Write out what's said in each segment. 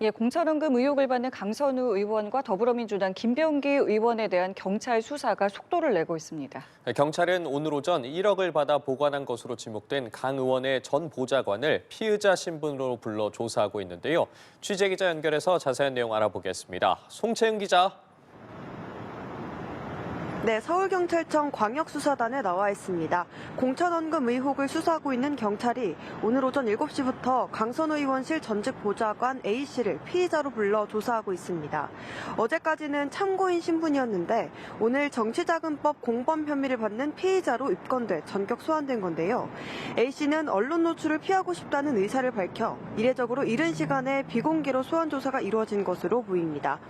예, 공천원금 의혹을 받는 강선우 의원과 더불어민주당 김병기 의원에 대한 경찰 수사가 속도를 내고 있습니다. 경찰은 오늘 오전 1억을 받아 보관한 것으로 지목된 강 의원의 전 보좌관을 피의자 신분으로 불러 조사하고 있는데요. 취재기자 연결해서 자세한 내용 알아보겠습니다. 송채은 기자. 네, 서울경찰청 광역수사단에 나와 있습니다. 공천원금 의혹을 수사하고 있는 경찰이 오늘 오전 7시부터 강선우 의원실 전직 보좌관 A씨를 피의자로 불러 조사하고 있습니다. 어제까지는 참고인 신분이었는데 오늘 정치자금법 공범 혐의를 받는 피의자로 입건돼 전격 소환된 건데요. A씨는 언론 노출을 피하고 싶다는 의사를 밝혀 이례적으로 이른 시간에 비공개로 소환 조사가 이루어진 것으로 보입니다.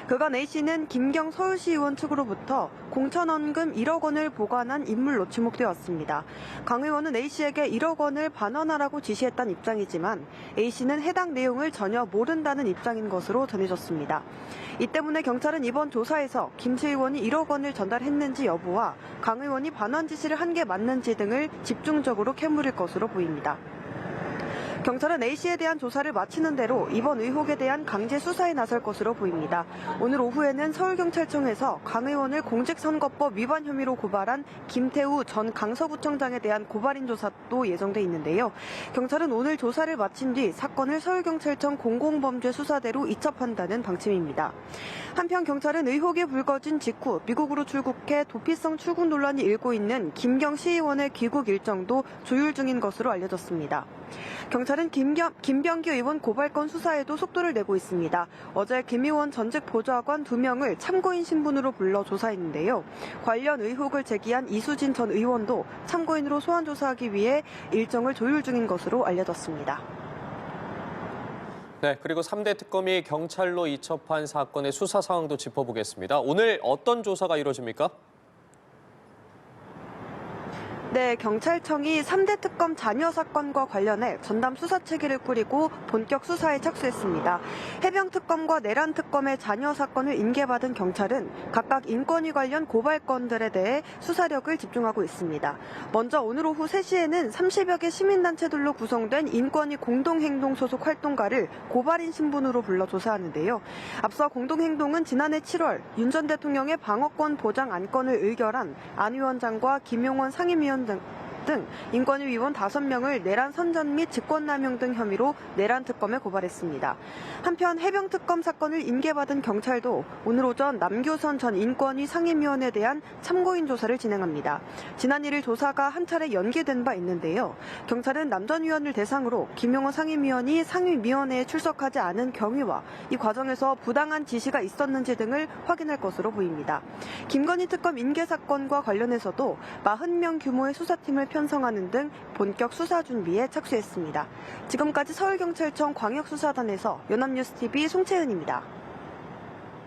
그간 A씨는 김경 서울시의원 측으로부터 공천원금 1억 원을 보관한 인물로 지목되었습니다. 강 의원은 A씨에게 1억 원을 반환하라고 지시했다는 입장이지만 A씨는 해당 내용을 전혀 모른다는 입장인 것으로 전해졌습니다. 이 때문에 경찰은 이번 조사에서 김 의원이 1억 원을 전달했는지 여부와 강 의원이 반환 지시를 한 게 맞는지 등을 집중적으로 캐물을 것으로 보입니다. 경찰은 A씨에 대한 조사를 마치는 대로 이번 의혹에 대한 강제 수사에 나설 것으로 보입니다. 오늘 오후에는 서울경찰청에서 강 의원을 공직선거법 위반 혐의로 고발한 김태우 전 강서구청장에 대한 고발인 조사도 예정돼 있는데요. 경찰은 오늘 조사를 마친 뒤 사건을 서울경찰청 공공범죄수사대로 이첩한다는 방침입니다. 한편 경찰은 의혹이 불거진 직후 미국으로 출국해 도피성 출국 논란이 일고 있는 김경 시의원의 귀국 일정도 조율 중인 것으로 알려졌습니다. 경찰은 김병기 의원 고발건 수사에도 속도를 내고 있습니다. 어제 김 의원 전직 보좌관 2명을 참고인 신분으로 불러 조사했는데요. 관련 의혹을 제기한 이수진 전 의원도 참고인으로 소환 조사하기 위해 일정을 조율 중인 것으로 알려졌습니다. 네, 그리고 3대 특검이 경찰로 이첩한 사건의 수사 상황도 짚어보겠습니다. 오늘 어떤 조사가 이루어집니까? 네, 경찰청이 3대 특검 잔여 사건과 관련해 전담 수사체계를 꾸리고 본격 수사에 착수했습니다. 해병특검과 내란특검의 잔여 사건을 인계받은 경찰은 각각 인권위 관련 고발건들에 대해 수사력을 집중하고 있습니다. 먼저 오늘 오후 3시에는 30여 개 시민단체들로 구성된 인권위 공동행동 소속 활동가를 고발인 신분으로 불러 조사하는데요. 앞서 공동행동은 지난해 7월 윤 전 대통령의 방어권 보장 안건을 의결한 안 위원장과 김용원 상임위원 등 인권위 위원 5명을 내란 선전 및 직권남용 등 혐의로 내란특검에 고발했습니다. 한편 해병특검 사건을 인계받은 경찰도 오늘 오전 남교선 전 인권위 상임위원에 대한 참고인 조사를 진행합니다. 지난 1일 조사가 한 차례 연기된 바 있는데요. 경찰은 남 전 위원을 대상으로 김용원 상임위원이 상임위원회에 출석하지 않은 경위와 이 과정에서 부당한 지시가 있었는지 등을 확인할 것으로 보입니다. 김건희 특검 인계 사건과 관련해서도 40명 규모의 수사팀을 편성하는 등 본격 수사 준비에 착수했습니다. 지금까지 서울경찰청 광역수사단에서 연합뉴스TV 송채은입니다.